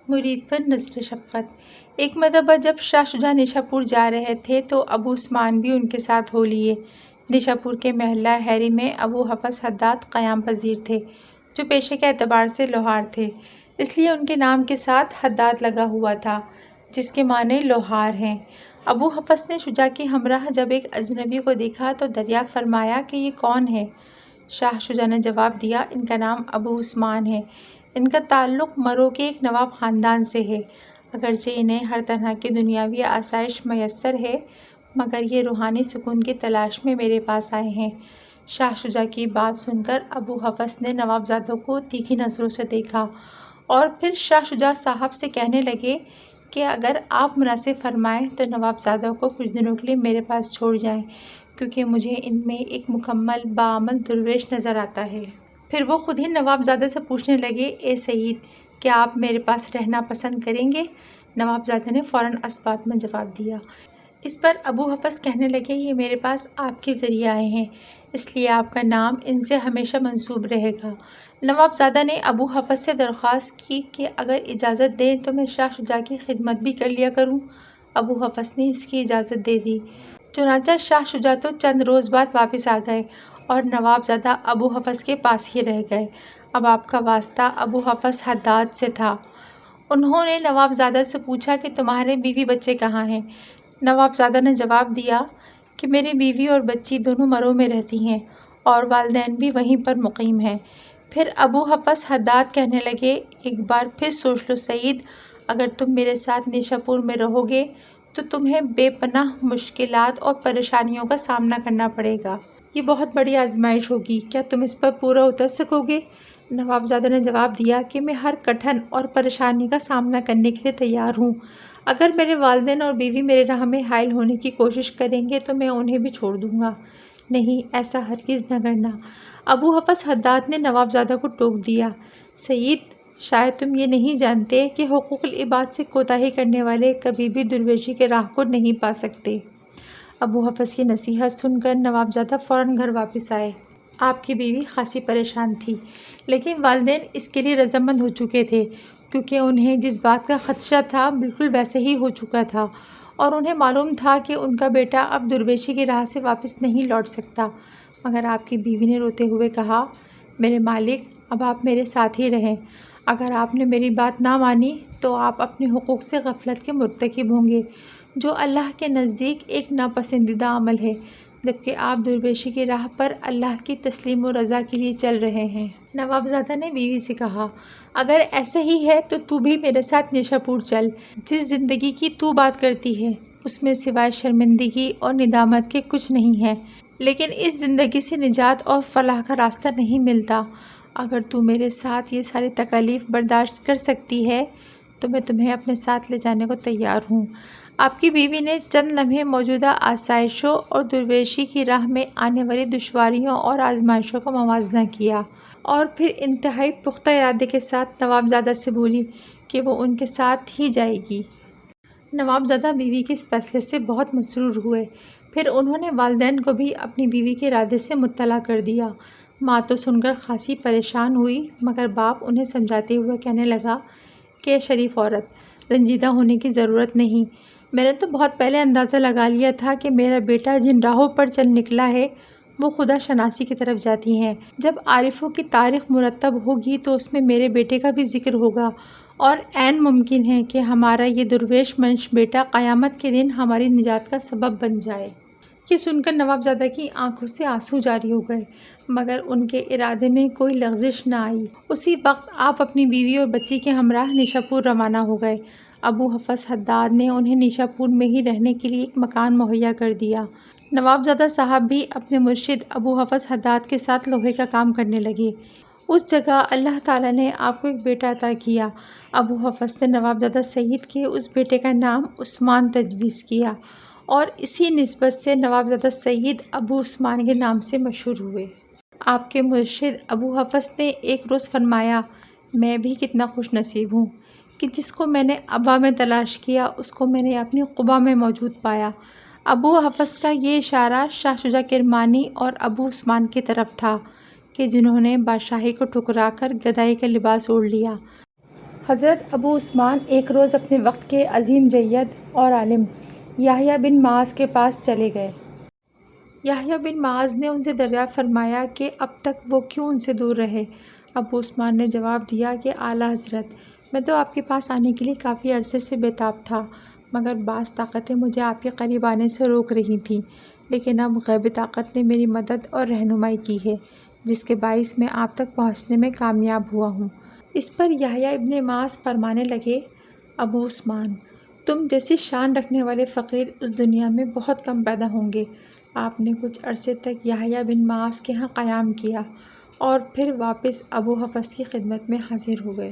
مرید پر نظر شفقت۔ ایک مرتبہ جب شاہ شجاع نیشا پور جا رہے تھے تو ابو عثمان بھی ان کے ساتھ ہو لیے۔ نیشا پور کے محلہ حیری میں ابو حفص حداد قیام پذیر تھے، جو پیشے کے اعتبار سے لوہار تھے، اس لیے ان کے نام کے ساتھ حداد لگا ہوا تھا، جس کے معنی لوہار ہیں۔ ابو حفص نے شجاع کے ہمراہ جب ایک اجنبی کو دیکھا تو دریافت فرمایا کہ یہ کون ہے؟ شاہ شجاع نے جواب دیا، ان کا نام ابو عثمان ہے، ان کا تعلق مرو کے ایک نواب خاندان سے ہے، اگرچہ انہیں ہر طرح کی دنیاوی آسائش میسر ہے مگر یہ روحانی سکون کی تلاش میں میرے پاس آئے ہیں۔ شاہ شجاع کی بات سن کر ابو حفص نے نوابزادوں کو تیکھی نظروں سے دیکھا اور پھر شاہ شجاع صاحب سے کہنے لگے کہ اگر آپ مناسب فرمائیں تو نوابزادوں کو کچھ دنوں کے لیے میرے پاس چھوڑ جائیں، کیونکہ مجھے ان میں ایک مکمل باعمل درویش نظر آتا ہے۔ پھر وہ خود ہی نوابزادے سے پوچھنے لگے، اے سید، کیا آپ میرے پاس رہنا پسند کریں گے؟ نوابزادے نے فوراً اس بات میں جواب دیا۔ اس پر ابو حفص کہنے لگے، یہ میرے پاس آپ کے ذریعے آئے ہیں، اس لیے آپ کا نام ان سے ہمیشہ منسوب رہے گا۔ نوابزادہ نے ابو حفص سے درخواست کی کہ اگر اجازت دیں تو میں شاہ شجاع کی خدمت بھی کر لیا کروں۔ ابو حفص نے اس کی اجازت دے دی۔ چنانچہ شاہ شجاع تو چند روز بعد واپس آ گئے اور نوابزادہ ابو حفص کے پاس ہی رہ گئے۔ اب آپ کا واسطہ ابو حفص حداد سے تھا۔ انہوں نے نوابزادہ سے پوچھا کہ تمہارے بیوی بچے کہاں ہیں؟ نوابزادہ نے جواب دیا کہ میری بیوی اور بچی دونوں مرو میں رہتی ہیں اور والدین بھی وہیں پر مقیم ہیں۔ پھر ابو حفص حداد کہنے لگے، ایک بار پھر سوچ لو سید، اگر تم میرے ساتھ نیشا پور میں رہو گے تو تمہیں بے پناہ مشکلات اور پریشانیوں کا سامنا کرنا پڑے گا۔ یہ بہت بڑی آزمائش ہوگی، کیا تم اس پر پورا اتر سکو گے؟ نوابزادہ نے جواب دیا کہ میں ہر کٹھن اور پریشانی کا سامنا کرنے کے لیے تیار ہوں۔ اگر میرے والدین اور بیوی میرے راہ میں حائل ہونے کی کوشش کریں گے تو میں انہیں بھی چھوڑ دوں گا۔ نہیں، ایسا ہرگز نہ کرنا۔ ابو حفص حداد نے نوابزادہ کو ٹوک دیا، سید، شاید تم یہ نہیں جانتے کہ حقوق العباد سے کوتاہی کرنے والے کبھی بھی درویشی کے راہ کو نہیں پا سکتے۔ ابو حفص کی نصیحت سن کر نوابزادہ فوراً گھر واپس آئے۔ آپ کی بیوی خاصی پریشان تھی، لیکن والدین اس کے لیے رضامند ہو چکے تھے، کیونکہ انہیں جس بات کا خدشہ تھا بالکل ویسے ہی ہو چکا تھا، اور انہیں معلوم تھا کہ ان کا بیٹا اب درویشی کی راہ سے واپس نہیں لوٹ سکتا۔ مگر آپ کی بیوی نے روتے ہوئے کہا، میرے مالک، اب آپ میرے ساتھ ہی رہیں۔ اگر آپ نے میری بات نہ مانی تو آپ اپنے حقوق سے غفلت کے مرتکب ہوں گے، جو اللہ کے نزدیک ایک ناپسندیدہ عمل ہے، جبکہ آپ درویشی کی راہ پر اللہ کی تسلیم و رضا کے لیے چل رہے ہیں۔ نوابزادہ نے بیوی سے کہا، اگر ایسا ہی ہے تو بھی میرے ساتھ نیشا پور چل۔ جس زندگی کی تو بات کرتی ہے اس میں سوائے شرمندگی اور ندامت کے کچھ نہیں ہے، لیکن اس زندگی سے نجات اور فلاح کا راستہ نہیں ملتا۔ اگر تو میرے ساتھ یہ ساری تکالیف برداشت کر سکتی ہے تو میں تمہیں اپنے ساتھ لے جانے کو تیار ہوں۔ آپ کی بیوی نے چند لمحے موجودہ آسائشوں اور درویشی کی راہ میں آنے والی دشواریوں اور آزمائشوں کا موازنہ کیا اور پھر انتہائی پختہ ارادے کے ساتھ نوابزادہ سے بولی کہ وہ ان کے ساتھ ہی جائے گی۔ نوابزادہ بیوی کے اس فیصلے سے بہت مسرور ہوئے۔ پھر انہوں نے والدین کو بھی اپنی بیوی کے ارادے سے مطلع کر دیا۔ ماں تو سن کر خاصی پریشان ہوئی، مگر باپ انہیں سمجھاتے ہوئے کہنے لگا کہ شریف عورت، رنجیدہ ہونے کی ضرورت نہیں، میں نے تو بہت پہلے اندازہ لگا لیا تھا کہ میرا بیٹا جن راہوں پر چل نکلا ہے وہ خدا شناسی کی طرف جاتی ہیں۔ جب عارفوں کی تاریخ مرتب ہوگی تو اس میں میرے بیٹے کا بھی ذکر ہوگا، اور عین ممکن ہے کہ ہمارا یہ درویش منش بیٹا قیامت کے دن ہماری نجات کا سبب بن جائے۔ یہ سن کر نوابزادہ کی آنکھوں سے آنسو جاری ہو گئے، مگر ان کے ارادے میں کوئی لغزش نہ آئی۔ اسی وقت آپ اپنی بیوی اور بچی کے ہمراہ نیشا پور روانہ ہو گئے۔ ابو حفص حداد نے انہیں نیشا پور میں ہی رہنے کے لیے ایک مکان مہیا کر دیا۔ نوابزادہ صاحب بھی اپنے مرشد ابو حفص حداد کے ساتھ لوہے کا کام کرنے لگے۔ اس جگہ اللہ تعالیٰ نے آپ کو ایک بیٹا عطا کیا۔ ابو حفص نے نوابزادہ سید کے اس بیٹے کا نام عثمان تجویز کیا، اور اسی نسبت سے نوابزادہ سید ابو عثمان کے نام سے مشہور ہوئے۔ آپ کے مرشد ابو حفص نے ایک روز فرمایا، میں بھی کتنا خوش نصیب ہوں کہ جس کو میں نے ابا میں تلاش کیا اس کو میں نے اپنی قبا میں موجود پایا۔ ابو حفص کا یہ اشارہ شاہ شجاع کرمانی اور ابو عثمان کی طرف تھا کہ جنہوں نے بادشاہی کو ٹھکرا کر گدائی کا لباس اوڑھ لیا۔ حضرت ابو عثمان ایک روز اپنے وقت کے عظیم جید اور عالم یحییٰ بن معاذ کے پاس چلے گئے۔ یحییٰ بن معاذ نے ان سے دریافت فرمایا کہ اب تک وہ کیوں ان سے دور رہے؟ ابو عثمان نے جواب دیا کہ اعلیٰ حضرت، میں تو آپ کے پاس آنے کے لیے کافی عرصے سے بے تاب تھا، مگر بعض طاقتیں مجھے آپ کے قریب آنے سے روک رہی تھیں، لیکن اب غیبی طاقت نے میری مدد اور رہنمائی کی ہے، جس کے باعث میں آپ تک پہنچنے میں کامیاب ہوا ہوں۔ اس پر یحییٰ بن معاذ فرمانے لگے، ابو عثمان، تم جیسی شان رکھنے والے فقیر اس دنیا میں بہت کم پیدا ہوں گے۔ آپ نے کچھ عرصے تک یحییٰ بن معاذ کے ہاں قیام کیا اور پھر واپس ابو حفص کی خدمت میں حاضر ہو گئے۔